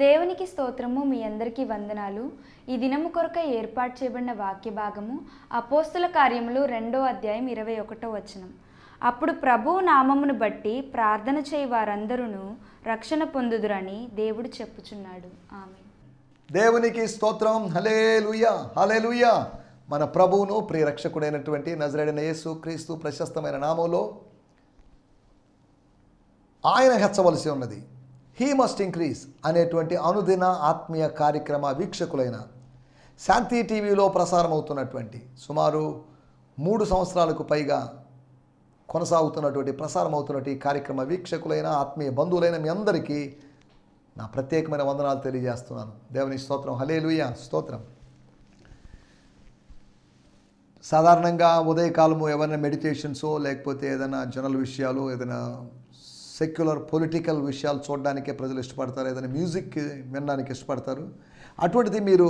దేవునికి స్తోత్రము. మీ అందరికీ వందనాలు. ఈ దినము కొరకై ఏర్పాటు చేయబడిన వాక్య భాగము అపోస్తల కార్యములు 2వ అధ్యాయం 21వ వచనం. అప్పుడు ప్రభువు నామమును బట్టి ప్రార్థన చేయి వారందరూ రక్షణ పొందుదురని దేవుడు చెప్పుచున్నాడు. ఆమేన్. దేవునికి స్తోత్రం. హల్లెలూయా, హల్లెలూయా. మన ప్రభువును ప్రియ రక్షకుడైనటువంటి నజరేయుడైన యేసు క్రీస్తు ప్రశస్తమైన నామములో ఆయన హెచ్చవలసి ఉన్నది. హీ మస్ట్ ఇంక్రీజ్ అనేటువంటి అనుదిన ఆత్మీయ కార్యక్రమ వీక్షకులైన శాంతి టీవీలో ప్రసారం అవుతున్నటువంటి సుమారు 3 సంవత్సరాలకు పైగా కొనసాగుతున్నటువంటి ప్రసారం అవుతున్నటువంటి కార్యక్రమ వీక్షకులైన ఆత్మీయ బంధువులైన మీ అందరికీ నా ప్రత్యేకమైన వందనాలు తెలియజేస్తున్నాను. దేవుని స్తోత్రం. హల్లెలూయా, స్తోత్రం. సాధారణంగా ఉదయకాలము ఏమైనా మెడిటేషన్సో లేకపోతే ఏదైనా జనరల్ విషయాలు, ఏదైనా సెక్యులర్ పొలిటికల్ విషయాలు చూడడానికే ప్రజలు ఇష్టపడతారు, ఏదైనా మ్యూజిక్ వినడానికి ఇష్టపడతారు. అటువంటిది మీరు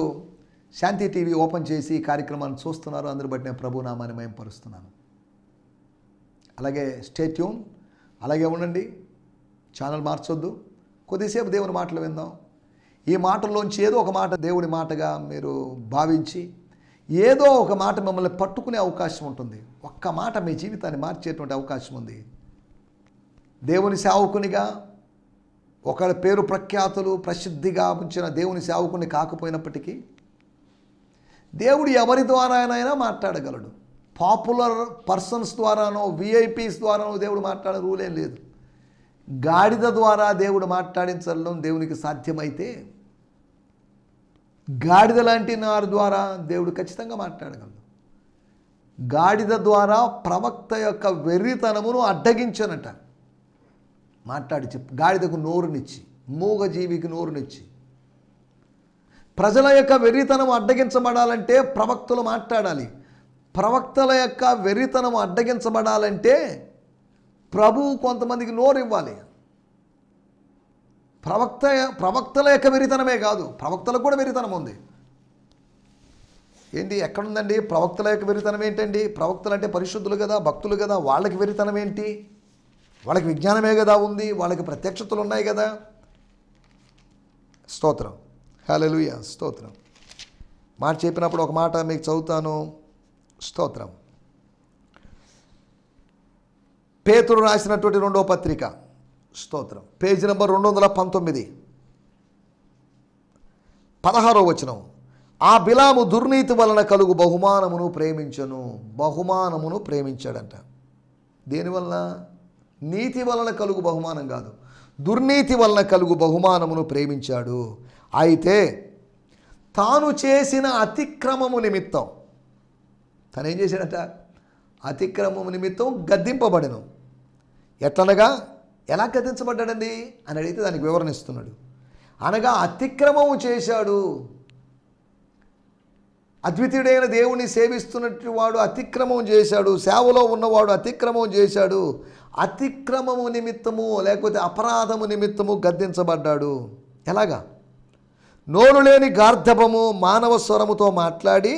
శాంతి టీవీ ఓపెన్ చేసి ఈ కార్యక్రమాన్ని చూస్తున్నారు. అందరి బట్టి నేను ప్రభు నామాన్ని మహిమపరుస్తున్నాను. అలాగే స్టే ట్యూన్, అలాగే ఉండండి, ఛానల్ మార్చొద్దు. కొద్దిసేపు దేవుని మాటలు విందాం. ఈ మాటల్లోంచి ఏదో ఒక మాట దేవుడి మాటగా మీరు భావించి ఏదో ఒక మాట మిమ్మల్ని పట్టుకునే అవకాశం ఉంటుంది. ఒక్క మాట మీ జీవితాన్ని మార్చేటువంటి అవకాశం ఉంది. దేవుని సేవకునిగా ఒకరి పేరు ప్రఖ్యాతులు ప్రసిద్ధిగా ఉంచిన దేవుని సేవకుని కాకపోయినప్పటికీ దేవుడు ఎవరి ద్వారానైనా మాట్లాడగలడు. పాపులర్ పర్సన్స్ ద్వారానో విఐపీస్ ద్వారానో దేవుడు మాట్లాడే రూల్ ఏం లేదు. గాడిద ద్వారా దేవుడు మాట్లాడించడం దేవునికి సాధ్యమైతే గాడిద లాంటి వారి ద్వారా దేవుడు ఖచ్చితంగా మాట్లాడగలడు. గాడిద ద్వారా ప్రవక్త యొక్క వెర్రితనమును అడ్డగించనట. మాట్లాడి చెప్పు. గాడిదకు నోరునిచ్చి, మూగజీవికి నోరునిచ్చి. ప్రజల యొక్క వెర్రితనం అడ్డగించబడాలంటే ప్రవక్తలు మాట్లాడాలి. ప్రవక్తల యొక్క వెర్రితనం అడ్డగించబడాలంటే ప్రభువు కొంతమందికి నోరు ఇవ్వాలి. ప్రవక్తల యొక్క వెర్రితనమే కాదు, ప్రవక్తలకు కూడా వెర్రితనం ఉంది. ఏంటి, ఎక్కడుందండి ప్రవక్తల యొక్క వెర్రితనం? ఏంటండి, ప్రవక్తలు అంటే పరిశుద్ధులు కదా, భక్తులు కదా, వాళ్ళకి వెర్రితనం ఏంటి? వాళ్ళకి విజ్ఞానమే కదా ఉంది, వాళ్ళకి ప్రత్యక్షతలు ఉన్నాయి కదా. స్తోత్రం. హల్లెలూయా, స్తోత్రం. మాట చెప్పినప్పుడు ఒక మాట మీకు చదువుతాను. స్తోత్రం. పేతురు రాసినటువంటి 2వ పత్రిక, స్తోత్రం, పేజీ నెంబర్ 219, 16వ వచనం. ఆ బిలాము దుర్నీతి వలన కలుగు బహుమానమును ప్రేమించను. బహుమానమును ప్రేమించాడంట. దేనివలన? నీతి వలన కలుగు బహుమానం కాదు, దుర్నీతి వలన కలుగు బహుమానమును ప్రేమించాడు. అయితే తాను చేసిన అతిక్రమము నిమిత్తం, తను ఏం చేశాడట? అతిక్రమము నిమిత్తం గద్దింపబడెను. ఎట్లనగా, ఎలా గద్దించబడ్డాడండి అని అడిగితే దానికి వివరణ ఇస్తున్నాడు. అనగా అతిక్రమము చేశాడు. అద్వితీయుడైన దేవుణ్ణి సేవిస్తున్నట్టు వాడు అతిక్రమం చేశాడు. సేవలో ఉన్నవాడు అతిక్రమం చేశాడు. అతిక్రమము నిమిత్తము లేకపోతే అపరాధము నిమిత్తము గద్దించబడ్డాడు. ఎలాగా? నోరు లేని గార్ధబము మానవ స్వరముతో మాట్లాడి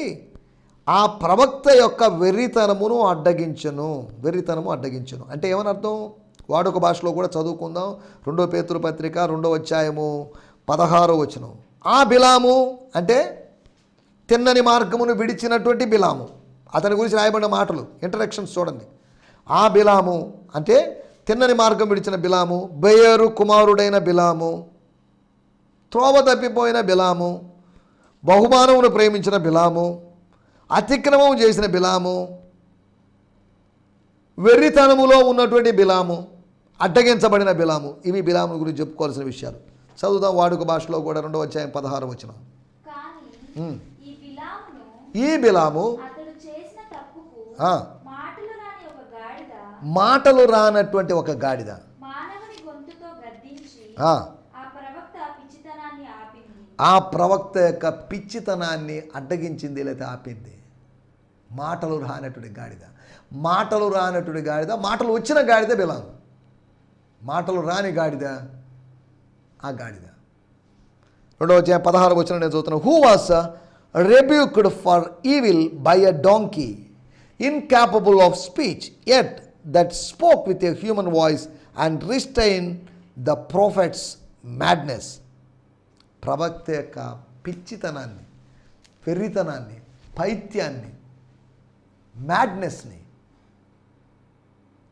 ఆ ప్రవక్త యొక్క వెర్రితనమును అడ్డగించను. వెర్రితనము అడ్డగించను అంటే ఏమని అర్థం? వాడుక భాషలో కూడా చదువుకుందాం. 2వ పేతురు పత్రిక 2వ అధ్యాయము 16వ వచనం. ఆ బిలాము అంటే తిన్నని మార్గమును విడిచినటువంటి బిలాము. అతని గురించి రాయబడిన మాటలు, ఇంట్రడక్షన్స్ చూడండి. ఆ బిలాము అంటే తిన్నని మార్గం విడిచిన బిలాము, బెయోరు కుమారుడైన బిలాము, త్రోవ తప్పిపోయిన బిలాము, బహుమానమును ప్రేమించిన బిలాము, అతిక్రమం చేసిన బిలాము, వెర్రితనములో ఉన్నటువంటి బిలాము, అడ్డగించబడిన బిలాము. ఇవి బిలాము గురించి చెప్పుకోవాల్సిన విషయాలు. చదువుదాం వాడుక భాషలో కూడా 2వ అధ్యాయం 16వ వచనం. ఈ బిలాము మాటలు రానటువంటి ఒక గాడిద ఆ ప్రవక్త యొక్క పిచ్చితనాన్ని అడ్డగించింది లేదా ఆపింది. మాటలు రానటువంటి గాడిద, మాటలు రానటువంటి గాడిద, మాటలు వచ్చిన గాడిద బిలాము. మాటలు రాని గాడిద ఆ గాడిద. 2వ అధ్యాయం 16వ వచనం నేను చదువుతున్నాను. Who was rebuked for evil by a donkey, incapable of speech, yet that spoke with a human voice and restrained the prophet's madness. ప్రవక్త యొక్క పిచ్చితనాన్ని, వెర్రితనాన్ని, పైత్యాన్ని, మ్యాడ్నెస్ని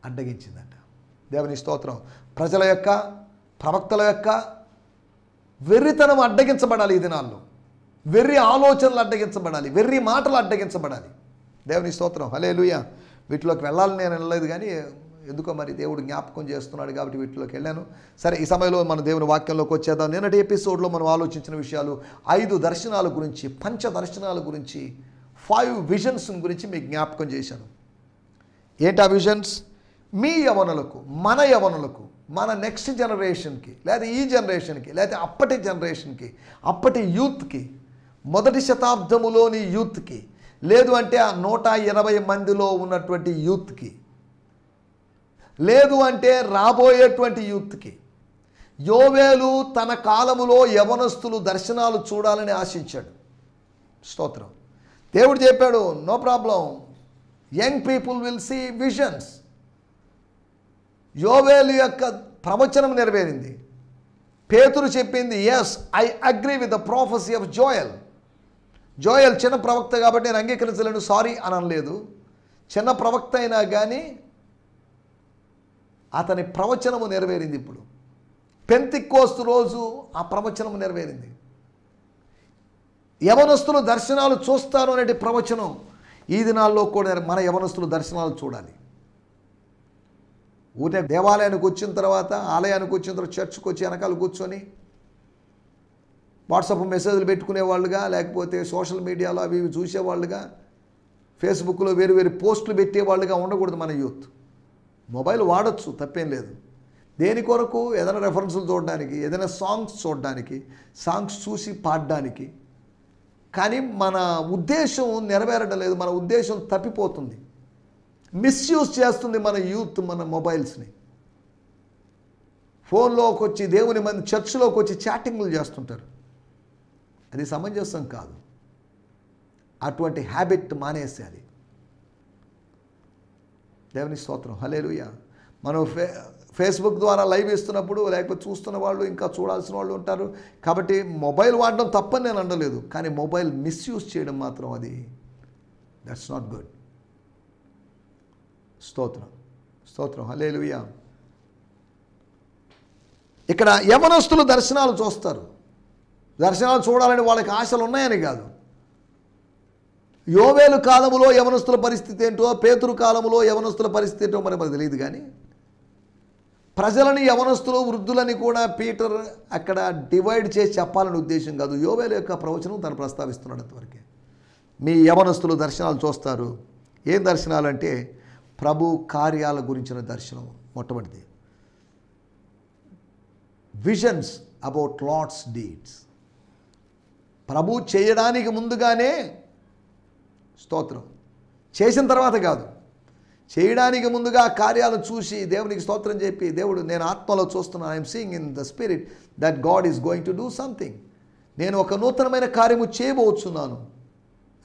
అడ్డగించిందట. దేవుని స్తోత్రం. ప్రజల యొక్క, ప్రవక్తల యొక్క వెర్రితనం అడ్డగించబడాలి. ఈ దినాల్లో వెర్రి ఆలోచనలు అడ్డగించబడాలి, వెర్రి మాటలు అడ్డగించబడాలి. దేవుని స్తోత్రం. హల్లెలూయా. వీటిలోకి వెళ్ళాలని నేను వెళ్ళలేదు, కానీ ఎందుకో మరి దేవుడు జ్ఞాపకం చేస్తున్నాడు కాబట్టి వీటిలోకి వెళ్ళాను. సరే, ఈ సమయంలో మనం దేవుని వాక్యంలోకి వచ్చేద్దాం. నిన్నటి ఎపిసోడ్లో మనం ఆలోచించిన విషయాలు 5 దర్శనాల గురించి, పంచ దర్శనాల గురించి, 5 విజన్స్ గురించి మీకు జ్ఞాపకం చేశాను. ఏంటి ఆ విజన్స్? మీ యవనులకు, మన యవనులకు, మన నెక్స్ట్ జనరేషన్కి, లేదా ఈ జనరేషన్కి, లేదా అప్పటి జనరేషన్కి, అప్పటి యూత్కి, మొదటి శతాబ్దములోని యూత్కి, లేదు అంటే ఆ 120 మందిలో ఉన్నటువంటి యూత్కి, లేదు అంటే రాబోయేటువంటి యూత్కి. యోవేలు తన కాలములో యవనస్తులు దర్శనాలు చూడాలని ఆశించాడు. స్తోత్రం. దేవుడు చెప్పాడు, no problem, young people will see visions. యోవేలు యొక్క ప్రవచనం నెరవేరింది. పేతురు చెప్పింది, yes, I agree with the prophecy of Joel. Joel చిన్న ప్రవక్త కాబట్టి నేను అంగీకరించలేను, సారీ అని అనలేదు. చిన్న ప్రవక్త అయినా కానీ అతని ప్రవచనము నెరవేరింది. ఇప్పుడు పెంతెకోస్తు రోజు ఆ ప్రవచనము నెరవేరింది. యవనస్తులు దర్శనాలు చూస్తారు అనే ప్రవచనం ఈ దినాల్లో కూడా మన యవనస్తులు దర్శనాలు చూడాలి. ఊరినే దేవాలయానికి వచ్చిన తర్వాత, ఆలయానికి వచ్చిన తర్వాత చర్చ్కి వచ్చి వెనకాల కూర్చొని వాట్సాప్ మెసేజ్లు పెట్టుకునేవాళ్ళుగా, లేకపోతే సోషల్ మీడియాలో అవి ఇవి చూసేవాళ్ళుగా, ఫేస్బుక్లో వేరు వేరు పోస్టులు పెట్టేవాళ్ళుగా ఉండకూడదు. మన యూత్ మొబైల్ వాడచ్చు, తప్పేం లేదు. దేని కొరకు? ఏదైనా రెఫరెన్సులు చూడడానికి, ఏదైనా సాంగ్స్ చూడడానికి, సాంగ్స్ చూసి పాడడానికి. కానీ మన ఉద్దేశం నెరవేరడం లేదు, మన ఉద్దేశం తప్పిపోతుంది. మిస్యూజ్ చేస్తుంది మన యూత్ మన మొబైల్స్ని. ఫోన్లోకి వచ్చి దేవుని మంది చర్చిలోకి వచ్చి చాటింగ్లు చేస్తుంటారు. అది సమంజసం కాదు. అటువంటి హ్యాబిట్ మానేసేయాలి. దేవుని స్తోత్రం. హల్లెలూయా. మనం ఫేస్బుక్ ద్వారా లైవ్ ఇస్తున్నప్పుడు, లేకపోతే చూస్తున్న వాళ్ళు ఇంకా చూడాల్సిన వాళ్ళు ఉంటారు. కాబట్టి మొబైల్ వాడడం తప్పని నేను అనలేదు, కానీ మొబైల్ మిస్యూజ్ చేయడం మాత్రం అది దట్స్ నాట్ గుడ్. స్తోత్రం, స్తోత్రం. హల్లెలూయా. ఇక్కడ యవనస్తులు దర్శనాలు చూస్తారు. దర్శనాలు చూడాలని వాళ్ళకి ఆశలు ఉన్నాయని కాదు. యోవేలు కాలములో యవనస్తుల పరిస్థితి ఏంటో, పేతురు కాలములో యవనస్తుల పరిస్థితి ఏంటో మనకు తెలియదు. కానీ ప్రజలని, యవనస్తులు, వృద్ధులని కూడా పీటర్ అక్కడ డివైడ్ చేసి చెప్పాలని ఉద్దేశం కాదు. యోవేలు యొక్క ప్రవచనం తను ప్రస్తావిస్తున్నాడు అంతవరకే. మీ యవనస్తులు దర్శనాలు చూస్తారు. ఏం దర్శనాలు అంటే ప్రభు కార్యాల గురించిన దర్శనం. మొట్టమొదటిది విజన్స్ అబౌట్ లార్డ్స్ డీడ్స్. ప్రభు చేయడానికి ముందుగానే, స్తోత్రం, చేసిన తర్వాత కాదు, చేయడానికి ముందుగా కార్యాలను చూసి దేవునికి స్తోత్రం చెప్పి, దేవుడు నేను ఆత్మలో చూస్తున్నాను, I'm seeing in the spirit that God is going to do something, నేను ఒక నూతనమైన కార్యము చేయబోతున్నాను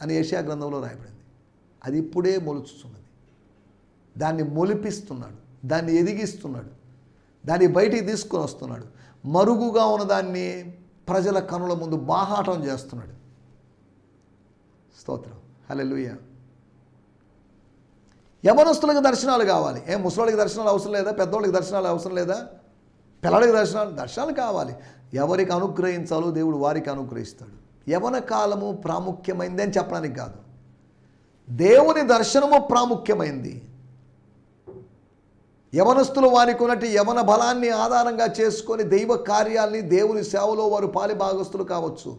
అని యెషయా గ్రంథంలో రాయబడింది. అది ఇప్పుడే మొలుచుతున్నది. దాన్ని మొలిపిస్తున్నాడు, దాన్ని ఎదిగిస్తున్నాడు, దాన్ని బయటికి తీసుకొని వస్తున్నాడు. మరుగుగా ఉన్నదాన్ని ప్రజల కనుల ముందు బాహాటం చేస్తున్నాడు. స్తోత్రం. హల్లెలూయా. యవనస్తులకు దర్శనాలు కావాలి. ముసలోళ్ళకి దర్శనాలు అవసరం లేదా? పెద్దోళ్ళకి దర్శనాలు అవసరం లేదా? పిల్లలకి దర్శనాలు కావాలి. ఎవరికి అనుగ్రహించాలో దేవుడు వారికి అనుగ్రహిస్తాడు. యవన కాలము ప్రాముఖ్యమైంది అని చెప్పడానికి కాదు, దేవుని దర్శనము ప్రాముఖ్యమైంది. యవనస్తులు వారికి ఉన్నట్టు యవన బలాన్ని ఆధారంగా చేసుకొని దైవ కార్యాలని, దేవుని సేవలో వారు పాలిభాగస్తులు కావచ్చు.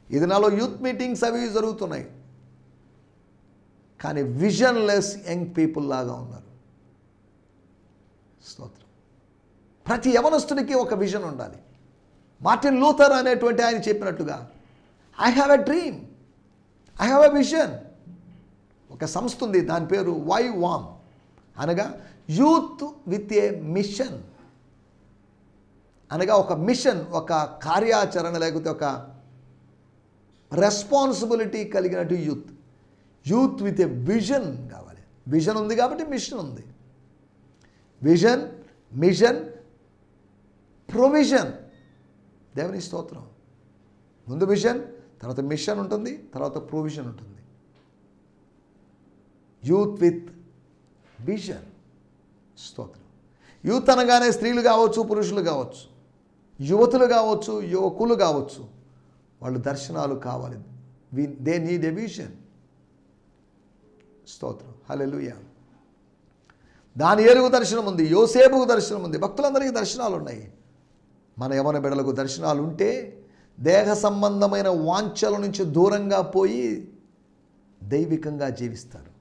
ఇది నాలో యూత్ మీటింగ్స్ అవి జరుగుతున్నాయి. కానీ విజన్లెస్ యంగ్ పీపుల్ లాగా ఉన్నారు. స్తోత్రం. ప్రతి యవనస్తుడికి ఒక విజన్ ఉండాలి. మార్టిన్ లూథర్ అనేటువంటి ఆయన చెప్పినట్టుగా, I have a dream, I have a vision. ఒక సంస్థ ఉంది, దాని పేరు YWAM, అనగా యూత్ విత్ ఏ మిషన్. అనగా ఒక మిషన్, ఒక కార్యాచరణ, లేకపోతే ఒక రెస్పాన్సిబిలిటీ కలిగినట్టు యూత్ విత్ ఏ విజన్ కావాలి. విజన్ ఉంది కాబట్టి మిషన్ ఉంది. Vision, mission, provision. దేవుని స్తోత్రం. ముందు విజన్, తర్వాత మిషన్ ఉంటుంది, తర్వాత ప్రొవిజన్ ఉంటుంది. Youth with vision. స్తోత్రం. యూత్ అనగానే స్త్రీలు కావచ్చు, పురుషులు కావచ్చు, యువతులు కావచ్చు, యువకులు కావచ్చు, వాళ్ళు దర్శనాలు కావాలి. They need a vision. స్తోత్రం. హల్లెలూయా. దానియేలుకు దర్శనం ఉంది, యోసేపుకు దర్శనం ఉంది, భక్తులందరికీ దర్శనాలు ఉన్నాయి. మన యవ్వన బిడ్డలకు దర్శనాలు ఉంటే దేహ సంబంధమైన వాంఛల నుంచి దూరంగా పోయి దైవికంగా జీవిస్తారు.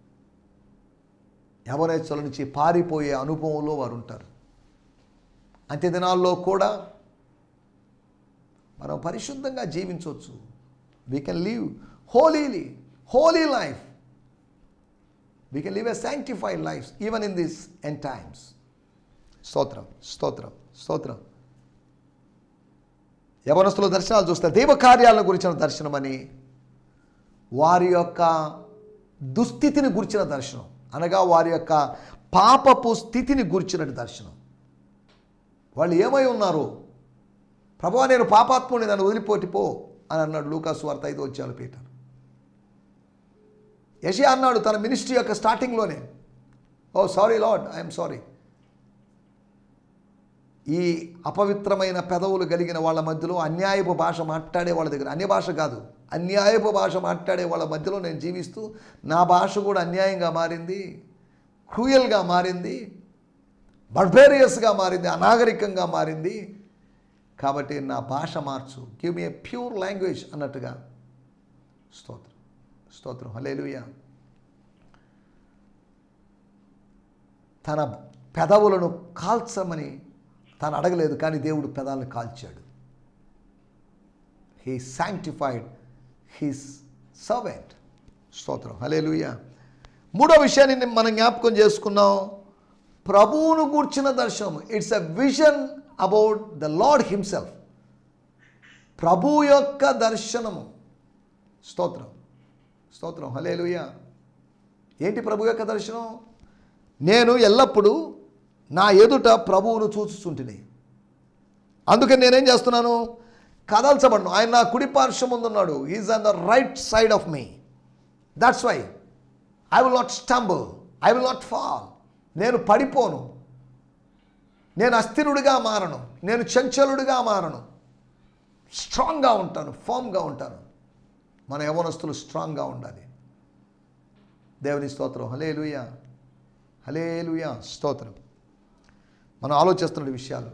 యవ్వనేచ్ఛల నుంచి పారిపోయే అనుభవంలో వారు ఉంటారు. అంత్య దినాల్లో కూడా మనం పరిశుద్ధంగా జీవించవచ్చు. We can live holy life. We can live a sanctified life even in these end times. స్తోత్రం, స్తోత్రం, స్తోత్రం. యవనస్తుల దర్శనాలు చూస్తే దైవ కార్యాలను గురించిన దర్శనం అని, వారి యొక్క దుస్థితిని గురించిన దర్శనం, అనగా వారి యొక్క పాపపు స్థితిని గురించిన దర్శనం. వాళ్ళు ఏమై ఉన్నారు? ప్రభువా, నేను పాపాత్ముని, నన్ను వదిలిపోటిపో అని అన్నాడు లూకాసు వార్త 5వ అధ్యాయంలో పీటర్. యెషయా అన్నాడు తన మినిస్ట్రీ యొక్క స్టార్టింగ్లోనే, ఓ సారీ లార్డ్, ఐఎమ్ సారీ. ఈ అపవిత్రమైన పెదవులు కలిగిన వాళ్ళ మధ్యలో, అన్యాయపు భాష మాట్లాడే వాళ్ళ దగ్గర, అన్య భాష కాదు, అన్యాయపు భాష మాట్లాడే వాళ్ళ మధ్యలో నేను జీవిస్తూ నా భాష కూడా అన్యాయంగా మారింది, క్రూయల్గా మారింది, బర్బేరియస్గా మారింది, అనాగరికంగా మారింది. కాబట్టి నా భాష మార్చు, give me a pure language అన్నట్టుగా. స్తోత్రం, స్తోత్రం, హల్లెలూయా. తన పెదవులను కాల్చమని తాను అడగలేదు, కానీ దేవుడు పెదాలను కాల్చాడు. He sanctified his servant. స్తోత్రం, హల్లెలూయా. మూడో విషయాన్ని మనం జ్ఞాపకం చేసుకున్నాం, ప్రభువును గూర్చిన దర్శనం. It's a vision about the lord himself. ప్రభు యొక్క దర్శనము. స్తోత్రం, స్తోత్రం, హల్లెలూయా. ఏంటి ప్రభు యొక్క దర్శనం? నేను ఎల్లప్పుడూ నా ఎదుట ప్రభువును చూచుచుంటిని, అందుకని నేనేం చేస్తున్నాను? కదల్చబడను. ఆయన నా కుడి పార్శ్వం ముందున్నాడు. Is on the right side of me. That's why I will not stumble, I will not fall. నేను పడిపోను, నేను అస్థిరుడిగా మారను, నేను చంచలుడిగా మారను, స్ట్రాంగ్గా ఉంటాను, ఫామ్గా ఉంటాను. మన యవ్వనస్తులు స్ట్రాంగ్గా ఉండాలి. దేవుని స్తోత్రం, హల్లెలూయా, హల్లెలూయా, స్తోత్రం. మనం ఆలోచిస్తున్న విషయాలు,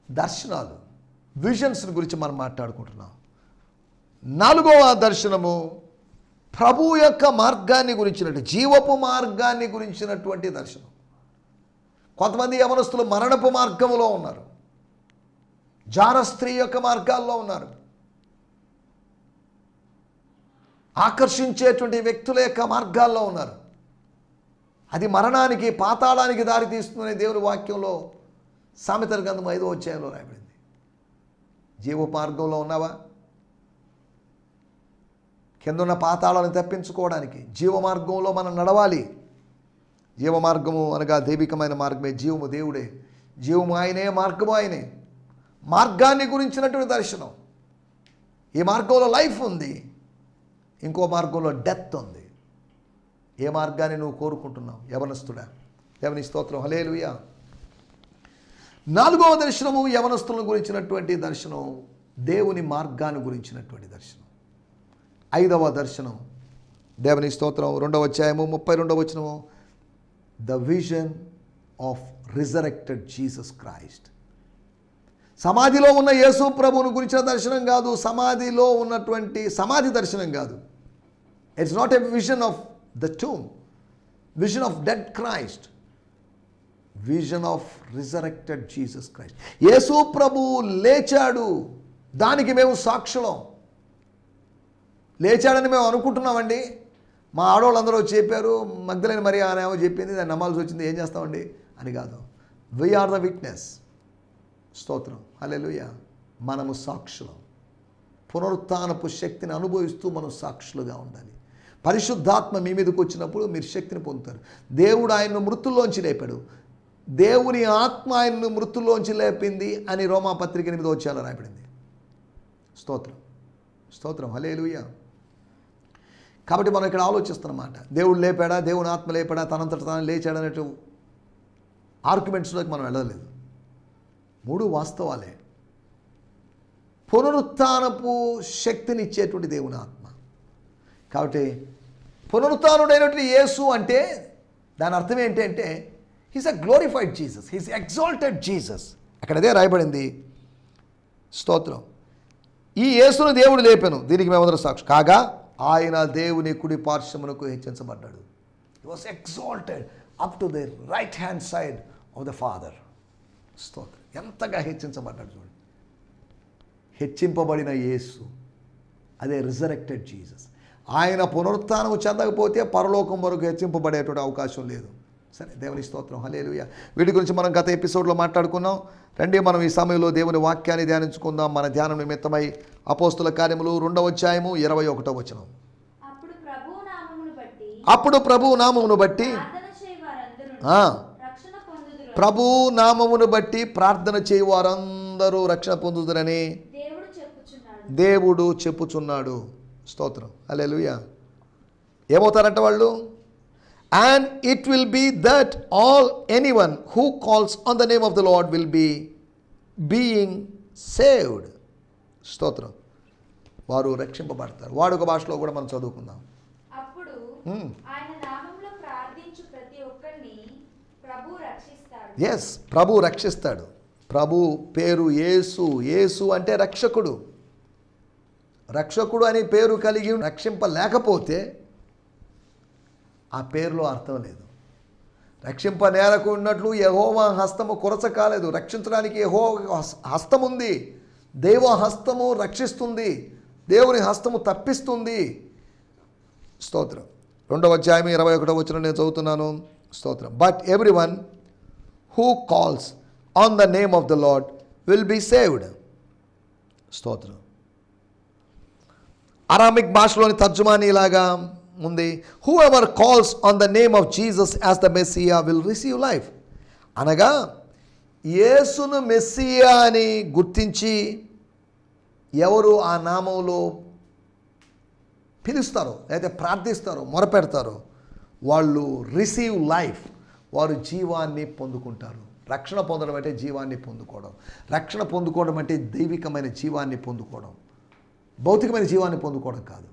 దర్శనాలు, విజన్స్ గురించి మనం మాట్లాడుకుంటున్నాం. 4వ దర్శనము ప్రభు యొక్క మార్గాన్ని గురించినట్టు, జీవపు మార్గాన్ని గురించినటువంటి దర్శనం. కొంతమంది యవనస్తులు మరణపు మార్గంలో ఉన్నారు, జార స్త్రీ యొక్క మార్గాల్లో ఉన్నారు, ఆకర్షించేటువంటి వ్యక్తుల యొక్క మార్గాల్లో ఉన్నారు. అది మరణానికి, పాతాళానికి దారి తీస్తుందనే దేవుని వాక్యంలో సామెతల గ్రంథం 5వ అధ్యాయంలో రాయబడింది. జీవ మార్గంలో ఉన్నావా? కిందున్న పాతాళాలను తప్పించుకోవడానికి జీవ మార్గంలో మనం నడవాలి. జీవ మార్గము అనగా దైవికమైన మార్గమే, జీవము దేవుడే, జీవము ఆయనే, మార్గము ఆయనే. మార్గాన్ని గురించినటువంటి దర్శనం. ఈ మార్గంలో లైఫ్ ఉంది, ఇంకో మార్గంలో డెత్ ఉంది. ఏ మార్గాన్ని నువ్వు కోరుకుంటున్నావు యవనస్తుడా? దేవుని స్తోత్రం, హల్లెలూయా. 4వ దర్శనము యవనస్తులను గురించినటువంటి దర్శనం, దేవుని మార్గాన్ని గురించినటువంటి దర్శనం. 5వ దర్శనం, దేవుని స్తోత్రం, 2వ అధ్యాయము 32వ వచనము, the vision of resurrected Jesus Christ. సమాధిలో ఉన్న యేసు ప్రభువును గురించిన దర్శనం కాదు, సమాధిలో ఉన్నటువంటి సమాధి దర్శనం కాదు. It's not a vision of the tomb, vision of dead Christ, vision of resurrected Jesus Christ. యేసు ప్రభువు లేచాడు, దానికి మేము సాక్షులం. లేచాడని మేము అనుకుంటున్నామండి. మా ఆడవాళ్ళందరూ చెప్పారు, మగ్దలేని మరి అనేమో చెప్పింది, దాన్ని నమ్మాల్సి వచ్చింది, ఏం చేస్తామండి అని కాదు. We are the witness. స్తోత్రం, హల్లెలూయా. మనము సాక్షులం. పునరుత్థానపు శక్తిని అనుభవిస్తూ మనం సాక్షులుగా ఉండాలి. పరిశుద్ధాత్మ మీ మీదకి వచ్చినప్పుడు మీరు శక్తిని పొందుతారు. దేవుడు ఆయన్ను మృతుల్లోంచి లేపాడు, దేవుని ఆత్మ ఆయన్ను మృతుల్లోంచి లేపింది అని రోమాపత్రిక 8వ అధ్యాయంలో రాయబడింది. స్తోత్రం, స్తోత్రం, హల్లెలూయా. కాబట్టి మనం ఇక్కడ ఆలోచిస్తున్నమాట, దేవుడు లేపాడా, దేవుని ఆత్మ లేపాడా, తనంతట తాను లేచాడు అనేటు ఆర్గ్యుమెంట్స్లోకి మనం వెళ్ళలేదు. మూడు వాస్తవాలే. పునరుత్థానపు శక్తిని ఇచ్చేటువంటి దేవుని ఆత్మ. కాబట్టి పునరుత్థానుడైనటువంటి యేసు అంటే దాని అర్థం ఏంటంటే he's a glorified Jesus, he's exalted Jesus. అక్కడ అదే రాయబడింది. స్తోత్రం. ఈ యేసును దేవుడు లేపెను, దీనికి మేమందరం సాక్షి కాగా ఆయన దేవుని కుడి పార్శ్వమునకు హెచ్చించబడ్డాడు. He was exalted up to the right hand side of the father. స్తోత్రం. ఎంతగా హెచ్చించబడ్డాడు చూడండి. హెచ్చింపబడిన యేసు, అదే రిజరెక్టెడ్ జీసస్. ఆయన పునరుత్థానం చెందకపోతే పరలోకం వరకు హెచ్చింపబడేటువంటి అవకాశం లేదు. సరే, దేవుని స్తోత్రం, హల్లెలూయా. వీటి గురించి మనం గత ఎపిసోడ్లో మాట్లాడుకున్నాం. రండి మనం ఈ సమయంలో దేవుని వాక్యాన్ని ధ్యానించుకుందాం. మన ధ్యానం నిమిత్తమై అపోస్తుల కార్యములు 2వ అధ్యాయము 21వ వచనం. అప్పుడు ప్రభు నామమును బట్టి ప్రభు నామమును బట్టి ప్రార్థన చేయువారందరూ రక్షణ పొందుదురని దేవుడు చెప్పుచున్నాడు. స్తోత్రం, హల్లెలూయా. ఏమవుతారంట వాళ్ళు? And it will be that anyone who calls on the name of the Lord will be being saved. స్తోత్రం. వారు రక్షింపబడతారు. వాడుక భాషలో కూడా మనం చదువుకుందాం. అప్పుడు ఆయన నామములో ప్రార్థించు ప్రతి ఒక్కరిని ప్రభు రక్షిస్తాడు. yes, ప్రభు రక్షిస్తాడు. ప్రభు పేరు యేసు. యేసు అంటే రక్షకుడు. రక్షకుడు అని పేరు కలిగి రక్షింపలేకపోతే ఆ పేరులో అర్థం లేదు. రక్షింప నేరకు ఉన్నట్లు యెహోవా హస్తము కొరచ కాలేదు. రక్షించడానికి యెహోవా హస్తం ఉంది. దైవ హస్తము రక్షిస్తుంది, దేవుని హస్తము తప్పిస్తుంది. స్తోత్రం. 2వ అధ్యాయం 21వ వచనం నేను చదువుతున్నాను. స్తోత్రం. But everyone who calls on the name of the Lord will be saved. స్తోత్రం. అరామిక్ భాషలోని తర్జుమాని ఇలాగా ఉంది. Whoever calls on the name of Jesus as the Messiah will receive life. అనగా యేసును మెస్సియా అని గుర్తించి ఎవరు ఆ నామంలో పిలుస్తారో లేదా ప్రార్థిస్తారో మొరపెడతారో వాళ్ళు రిసీవ్ లైఫ్, వారు జీవాన్ని పొందుకుంటారు. రక్షణ పొందడం అంటే జీవాన్ని పొందుకోవడం. రక్షణ పొందుకోవడం అంటే దైవికమైన జీవాన్ని పొందుకోవడం, భౌతికమైన జీవాన్ని పొందుకోవడం కాదు.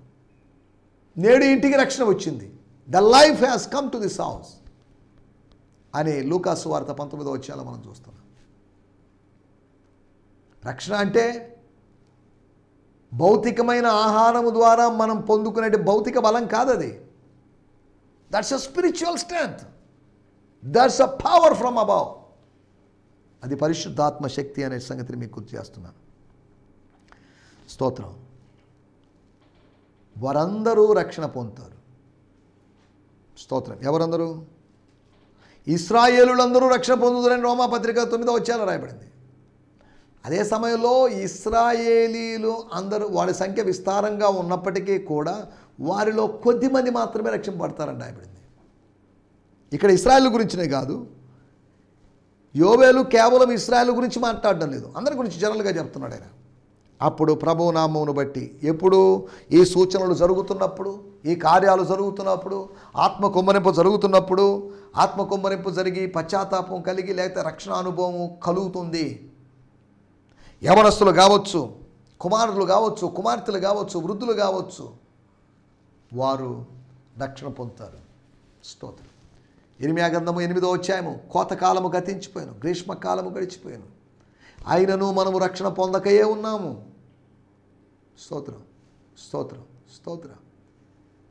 నేడు ఇంటికి రక్షణ వచ్చింది. The life has come to this house అని లూకాసు వార్త 19వ అధ్యాయంలో మనం చూస్తున్నాం. రక్షణ అంటే భౌతికమైన ఆహారము ద్వారా మనం పొందుకునే భౌతిక బలం కాదది. That's a spiritual strength, that's a power from above. అది పరిశుద్ధాత్మ శక్తి అనే సంగతిని మీకు గుర్తు చేస్తున్నాను. స్తోత్రం. వారందరూ రక్షణ పొందుతారు. స్తోత్రం. ఎవరందరూ? ఇశ్రాయేలులందరూ రక్షణ పొందుతారని రోమాపత్రిక 9వ అధ్యాయంలో రాయబడింది. అదే సమయంలో ఇశ్రాయేలీలు అందరూ వారి సంఖ్య విస్తారంగా ఉన్నప్పటికీ కూడా వారిలో కొద్దిమంది మాత్రమే రక్షింపబడతారని రాయబడింది. ఇక్కడ ఇశ్రాయేలు గురించినే కాదు, యోవేలు కేవలం ఇశ్రాయేలు గురించి మాట్లాడడం లేదు, అందరి గురించి జనరల్గా చెప్తున్నాడు ఆయన. అప్పుడు ప్రభు నామమును బట్టి, ఎప్పుడు ఈ సూచనలు జరుగుతున్నప్పుడు, ఈ కార్యాలు జరుగుతున్నప్పుడు, ఆత్మ కుమ్మరింపు జరుగుతున్నప్పుడు, ఆత్మ కుమ్మరింపు జరిగి పశ్చాత్తాపం కలిగి లేకపోతే రక్షణ అనుభవం కలుగుతుంది. యవనస్తులు కావచ్చు, కుమారులు కావచ్చు, కుమార్తెలు కావచ్చు, వృద్ధులు కావచ్చు, వారు రక్షణ పొందుతారు. స్తోత్రం. ఇర్మియా గ్రంథము 8వ అధ్యాయము, కోతకాలము గతించిపోయాను, గ్రీష్మకాలము గడిచిపోయాను, అయినను మనము రక్షణ పొందకయే ఉన్నాము. స్తోత్రం, స్తోత్రం, స్తోత్రం.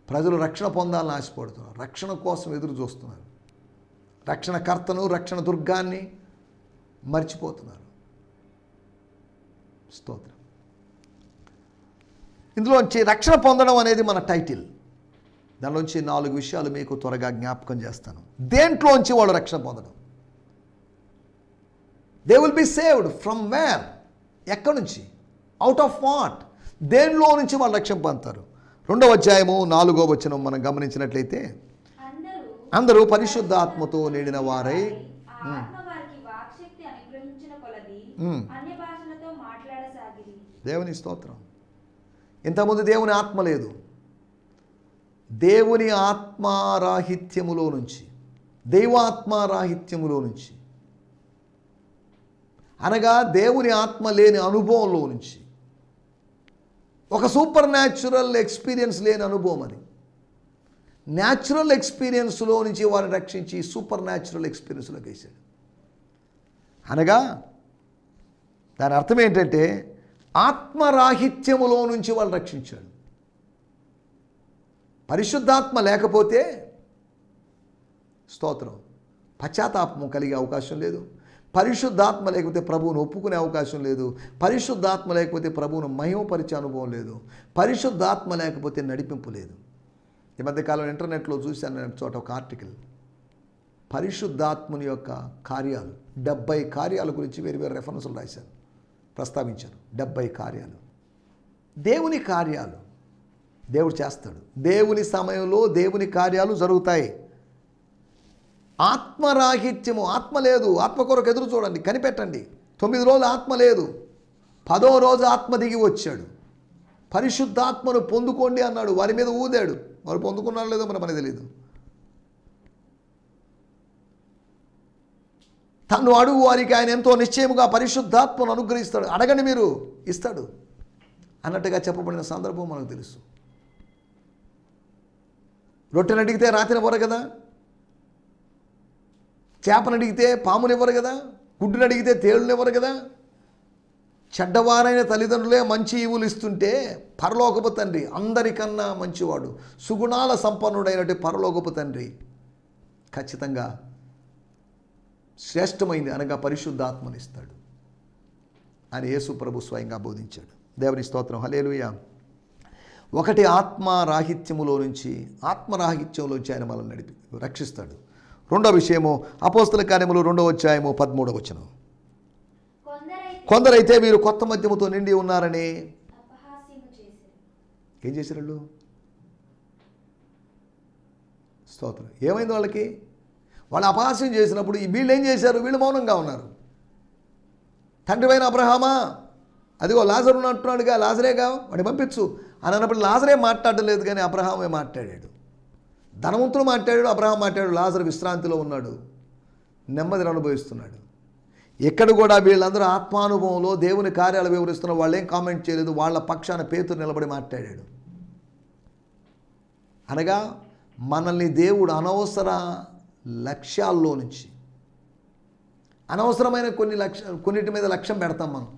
ప్రజలు రక్షణ పొందాలని ఆశపడుతున్నారు, రక్షణ కోసం ఎదురు చూస్తున్నారు, రక్షణకర్తను రక్షణ దుర్గాన్ని మర్చిపోతున్నారు. స్తోత్రం. ఇందులోంచి రక్షణ పొందడం అనేది మన టైటిల్. దానిలోంచి 4 విషయాలు మీకు త్వరగా జ్ఞాపకం చేస్తాను. దేంట్లోంచి వాళ్ళు రక్షణ పొందడం? They will be saved from where? ఎక్కడి నుంచి? Out of what? దేనిలో నుంచి వాళ్ళు రక్షణ పొందుతారు? 2వ అధ్యాయము 4వ వచనం మనం గమనించినట్లయితే, అందరూ పరిశుద్ధాత్మతో నిండిన వారై దేవుని స్తోత్రం. ఇంతకుముందు దేవుని ఆత్మ లేదు. దేవుని ఆత్మారాహిత్యములో నుంచి, దైవాత్మారాహిత్యములో నుంచి, అనగా దేవుని ఆత్మ లేని అనుభవంలో నుంచి, ఒక సూపర్ న్యాచురల్ ఎక్స్పీరియన్స్ లేని అనుభవం అది. న్యాచురల్ ఎక్స్పీరియన్స్లో నుంచి వారిని రక్షించి సూపర్ న్యాచురల్ ఎక్స్పీరియన్స్లోకి వేశాడు. అనగా దాని అర్థం ఏంటంటే ఆత్మరాహిత్యములో నుంచి వాళ్ళు రక్షించాడు. పరిశుద్ధాత్మ లేకపోతే స్తోత్రం పశ్చాత్తాపం కలిగే అవకాశం లేదు. పరిశుద్ధాత్మ లేకపోతే ప్రభువును ఒప్పుకునే అవకాశం లేదు. పరిశుద్ధాత్మ లేకపోతే ప్రభువును మహిమపరిచే అనుభవం లేదు. పరిశుద్ధాత్మ లేకపోతే నడిపింపు లేదు. ఈ మధ్యకాలం ఇంటర్నెట్లో చూశాను నేను చోట ఒక ఆర్టికల్, పరిశుద్ధాత్ముని యొక్క కార్యాలు 70 కార్యాల గురించి వేరు వేరు రెఫరెన్సులు రాశాను, ప్రస్తావించాను. 70 కార్యాలు, దేవుని కార్యాలు దేవుడు చేస్తాడు. దేవుని సమయంలో దేవుని కార్యాలు జరుగుతాయి. ఆత్మరాహిత్యము, ఆత్మ లేదు. ఆత్మ కొరకు ఎదురు చూడండి, కనిపెట్టండి. 9 రోజులు ఆత్మ లేదు, 10వ రోజు ఆత్మ దిగి వచ్చాడు. పరిశుద్ధాత్మను పొందుకోండి అన్నాడు, వారి మీద ఊదాడు. వారు పొందుకున్నారో లేదో మనకు తెలియదు. తను అడుగు వారికి ఆయన ఎంతో నిశ్చయముగా పరిశుద్ధాత్మను అనుగ్రహిస్తాడు. అడగండి మీరు ఇస్తాడు అన్నట్టుగా చెప్పబడిన సందర్భం మనకు తెలుసు. రొట్టెను అడిగితే రాతినివ్వరు కదా, చేపను అడిగితే పామునివ్వరు కదా, గుడ్డును అడిగితే తేలునివ్వరు కదా. చెడ్డవారైన తల్లిదండ్రులే మంచి ఈవులు ఇస్తుంటే పరలోకపు తండ్రి అందరికన్నా మంచివాడు, సుగుణాల సంపన్నుడైనటువంటి పరలోకపు తండ్రి ఖచ్చితంగా శ్రేష్టమైంది అనగా పరిశుద్ధాత్మని ఇస్తాడు అని యేసు ప్రభు స్వయంగా బోధించాడు. దేవుని స్తోత్రం, హల్లెలూయా. ఒకటి ఆత్మరాహిత్యములో నుంచి, ఆత్మరాహిత్యంలోంచి ఆయన మనల్ని రక్షిస్తాడు. రెండో విషయము అపోస్తల కార్యములు 2వ అధ్యాయము 13వ వచనం. కొందరైతే మీరు కొత్త మద్యముతో నిండి ఉన్నారని ఏం చేశారు వాళ్ళు? స్తోత్రం. ఏమైంది వాళ్ళకి? వాళ్ళు అపహాస్యం చేసినప్పుడు వీళ్ళు ఏం చేశారు? వీళ్ళు మౌనంగా ఉన్నారు. తండ్రివైన అబ్రహామా, అదిగో లాజరు ఉన్నట్టున్నాడుగా, లాజరేగా వాడిని పంపించు అని అన్నప్పుడు లాజరే మాట్లాడడం లేదు, కానీ అబ్రహామే మాట్లాడాడు. ధనవంతుడు మాట్లాడాడు, అబ్రహాం మాట్లాడాడు. లాజరు విశ్రాంతిలో ఉన్నాడు, నెమ్మదిని అనుభవిస్తున్నాడు. ఎక్కడ కూడా వీళ్ళందరూ ఆత్మానుభవంలో దేవుని కార్యాలు వివరిస్తున్న వాళ్ళు ఏం కామెంట్ చేయలేదు. వాళ్ళ పక్షాన పేతురు నిలబడి మాట్లాడాడు. అనగా మనల్ని దేవుడు అనవసర లక్ష్యాల్లో నుంచి, అనవసరమైన కొన్నిటి మీద లక్ష్యం పెడతాం మనం,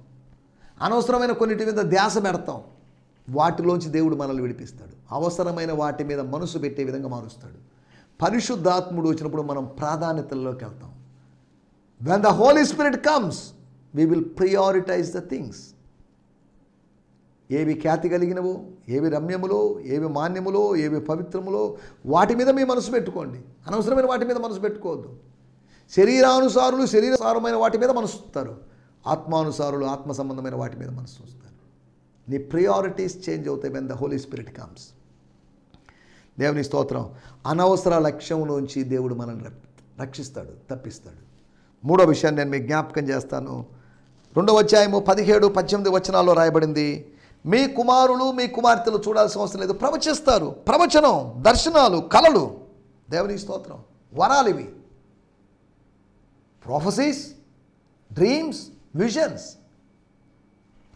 అనవసరమైన కొన్నిటి మీద ధ్యాస పెడతాం. వాటిలోంచి దేవుడు మనల్ని విడిపిస్తాడు. అవసరమైన వాటి మీద మనసు పెట్టే విధంగా మారుస్తాడు. పరిశుద్ధాత్ముడు వచ్చినప్పుడు మనం ప్రాధాన్యతల్లోకి వెళ్తాం. When the Holy Spirit comes, we will prioritize the things. ఏవి ఖ్యాతి కలిగినవో, ఏవి రమ్యములో, ఏవి మాన్యములో, ఏవి పవిత్రములో వాటి మీద మీ మనసు పెట్టుకోండి. అనవసరమైన వాటి మీద మనసు పెట్టుకోవద్దు. శరీరానుసారులు శరీరానుసారమైన వాటి మీద మనసు చూస్తారు, ఆత్మానుసారులు ఆత్మ సంబంధమైన వాటి మీద మనసు చూస్తారు. నీ ప్రియారిటీస్ చేంజ్ అవుతాయి when the Holy Spirit comes. దేవుని స్తోత్రం. అనవసర లక్ష్యంలోంచి దేవుడు మనల్ని రక్షిస్తాడు, తప్పిస్తాడు. మూడో విషయాన్ని నేను మీకు జ్ఞాపకం చేస్తాను. 2వ అధ్యాయము 17, 18 వచనాల్లో రాయబడింది, మీ కుమారులు మీ కుమార్తెలు చూడాల్సిన అవసరం లేదు, ప్రవచిస్తారు. ప్రవచనం, దర్శనాలు, కలలు. దేవుని స్తోత్రం. వరాలు ఇవి, ప్రొఫెసీస్, డ్రీమ్స్, విజన్స్.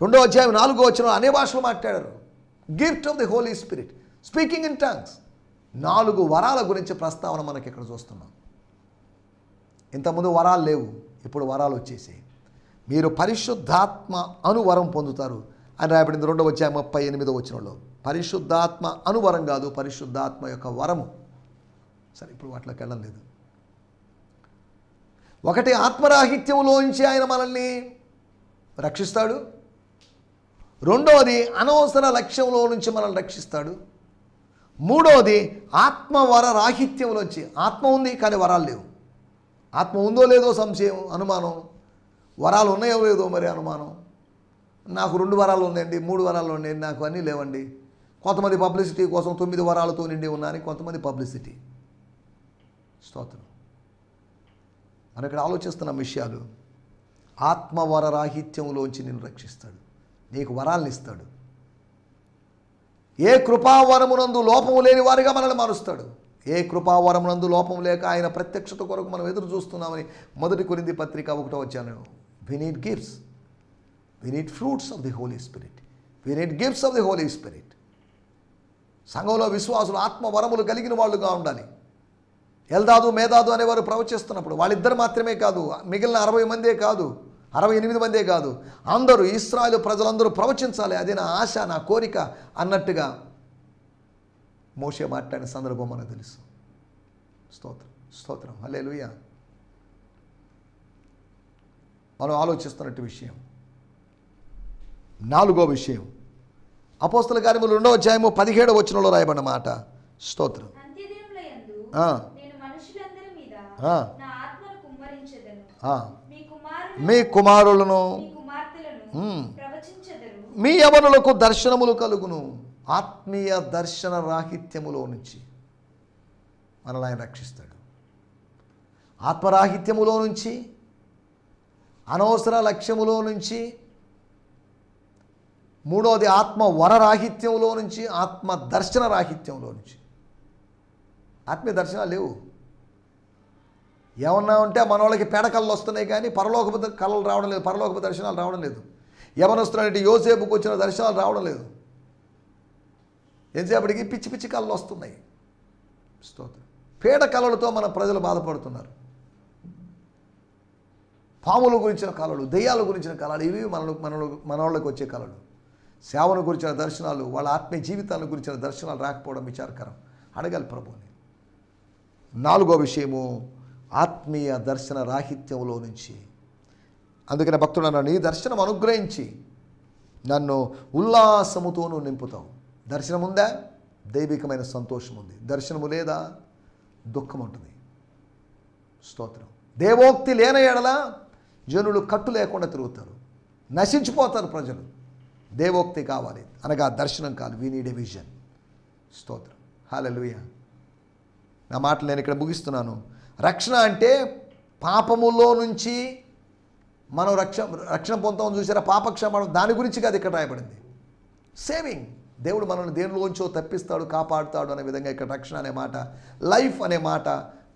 2వ అధ్యాయం 4వ వచనం అనే భాషలో మాట్లాడారు. Gift of the Holy Spirit, speaking in tongues. 4 వరాల గురించి ప్రస్తావన మనకి ఇక్కడ చూస్తున్నాం. ఇంతకుముందు వరాలు లేవు, ఇప్పుడు వరాలు వచ్చేసాయి. మీరు పరిశుద్ధాత్మ అనువరం పొందుతారు అని రాయబడింది 2వ అధ్యాయం 38వ వచనంలో. పరిశుద్ధాత్మ అనువరం కాదు, పరిశుద్ధాత్మ యొక్క వరము. సరే, ఇప్పుడు వాటిలోకి వెళ్ళడం లేదు. ఒకటి ఆత్మరాహిత్యంలోంచి ఆయన మనల్ని రక్షిస్తాడు. రెండవది అనవసర లక్ష్యంలో నుంచి మనల్ని రక్షిస్తాడు. మూడవది ఆత్మవర రాహిత్యంలోంచి. ఆత్మ ఉంది కానీ వరాలు లేవు. ఆత్మ ఉందో లేదో సంశయం, అనుమానం. వరాలు ఉన్నాయో లేదో మరి అనుమానం. నాకు 2 వరాలు ఉన్నాయండి, 3 వరాలు ఉన్నాయండి, నాకు అన్నీ లేవండి. కొంతమంది పబ్లిసిటీ కోసం 9 వరాలతో నిండి ఉన్నారని కొంతమంది పబ్లిసిటీ. స్తోత్రం. మనం ఇక్కడ ఆలోచిస్తున్న విషయాలు. ఆత్మవర రాహిత్యంలోంచి నిన్ను రక్షిస్తాడు, నీకు వరాలను ఇస్తాడు. ఏ కృపావరమునందు లోపము లేని వారిగా మనల్ని మారుస్తాడు. ఏ కృపావరమునందు లోపం లేక ఆయన ప్రత్యక్షత కొరకు మనం ఎదురు చూస్తున్నామని 1 కొరింథీ పత్రిక 1వ అధ్యాయం. We need gifts, we need fruits of the Holy Spirit, we need gifts of the Holy Spirit. సంఘంలో విశ్వాసులు ఆత్మ వరములు కలిగిన వాళ్ళుగా ఉండాలి. ఎల్దాదు మేదాదు అనేవారు ప్రవచిస్తున్నప్పుడు వాళ్ళిద్దరు మాత్రమే కాదు, మిగిలిన 60 మందే కాదు, 68 మందే కాదు, అందరూ ఇశ్రాయేలు ప్రజలందరూ ప్రవచించాలి, అదే నా ఆశ, నా కోరిక అన్నట్టుగా మోషే మాట్లాడిన సందర్భం మనకు తెలుసు. స్తోత్రం, స్తోత్రం, హల్లెలూయా. మనం ఆలోచిస్తున్నట్టు విషయం 4వ విషయం, అపోస్తల కార్యములు 2వ అధ్యాయము 17వ వచనంలో రాయబడిన మాట. స్తోత్రం. మీ కుమారులను మీ యవనులకు దర్శనములు కలుగును. ఆత్మీయ దర్శన రాహిత్యములో నుంచి మనల్ని ఆయన రక్షిస్తాడు. ఆత్మరాహిత్యములో నుంచి, అనవసర లక్ష్యములో నుంచి, 3వది ఆత్మ వరరాహిత్యంలో నుంచి, ఆత్మ దర్శన రాహిత్యంలో నుంచి. ఆత్మీయ దర్శనాలు లేవు. ఏమన్నా ఉంటే మన వాళ్ళకి పేడ కళ్ళు వస్తున్నాయి కానీ పరలోకపు కళలు రావడం లేదు, పరలోకపు దర్శనాలు రావడం లేదు. యవనస్తున్నట్టు యోసేపుకు వచ్చిన దర్శనాలు రావడం లేదు. ఎంతసేపటికి పిచ్చి పిచ్చి కళలు వస్తున్నాయి. స్తోత్రం. పేడ కళలతో మన ప్రజలు బాధపడుతున్నారు. పాముల గురించిన కళలు, దెయ్యాల గురించిన కళలు, ఇవి మన వాళ్ళకి వచ్చే కళలు. సేవను గురించిన దర్శనాలు, వాళ్ళ ఆత్మీయ జీవితాల గురించిన దర్శనాలు రాకపోవడం విచారకరం. అడగాలి ప్రభువుని. 4వ విషయము, ఆత్మీయ దర్శన రాహిత్యంలో నుంచి. అందుకనే భక్తుడు అన్నాడు, నీ దర్శనం అనుగ్రహించి నన్ను ఉల్లాసముతోనూ నింపుతావు. దర్శనం ఉందా, దైవికమైన సంతోషం ఉంది. దర్శనము లేదా, దుఃఖం ఉంటుంది. స్తోత్రం. దేవోక్తి లేని ఎడల జనులు కట్టు లేకుండా తిరుగుతారు, నశించిపోతారు ప్రజలు. దేవోక్తి కావాలి, అనగా దర్శనం కావాలి. We need a vision. స్తోత్రం, హల్లెలూయా. నా మాటలు నేను ఇక్కడ ముగిస్తున్నాను. రక్షణ అంటే పాపములో నుంచి మనం రక్షణ పొందుతామని చూసారా, పాపక్షమాపణ, దాని గురించి కాదు ఇక్కడ రాయబడింది. సేవింగ్, దేవుడు మనల్ని దేనిలోంచో తప్పిస్తాడు, కాపాడుతాడు అనే విధంగా ఇక్కడ రక్షణ అనే మాట, లైఫ్ అనే మాట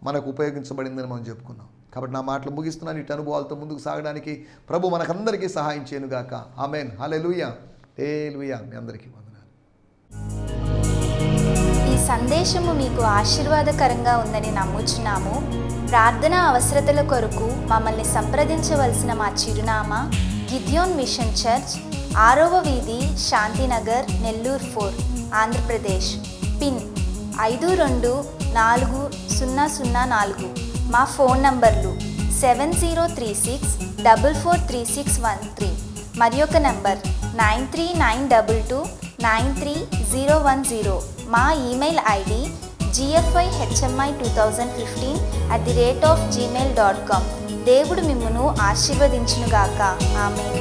మనకు ఉపయోగించబడిందని మనం చెప్పుకున్నాం. కాబట్టి నా మాటలు ముగిస్తున్నాను. ఇటు అనుభవాలతో ముందుకు సాగడానికి ప్రభు మనకందరికీ సహాయం చేయనుగాక. ఆమేన్, హల్లెలూయా, హల్లెలూయా. మీ అందరికీ వందనాలు. ఈ సందేశము మీకు ఆశీర్వాదకరంగా ఉందని నమ్ముచున్నాము. ప్రార్థన అవసరతల కొరకు మమ్మల్ని సంప్రదించవలసిన మా చిరునామా గిద్యోన్ మిషన్ చర్చ్, 6వ వీధి, శాంతినగర్, నెల్లూరు 4, ఆంధ్రప్రదేశ్. పిన్ 524004. మా ఫోన్ నంబర్లు 7036443613 మరి ఒక నంబర్ 9392293010. మా ఈమెయిల్ ఐడి gfihmi2015@gmail.com. దేవుడు మిమ్మును ఆశీర్వదించునుగాక. ఆమేన్.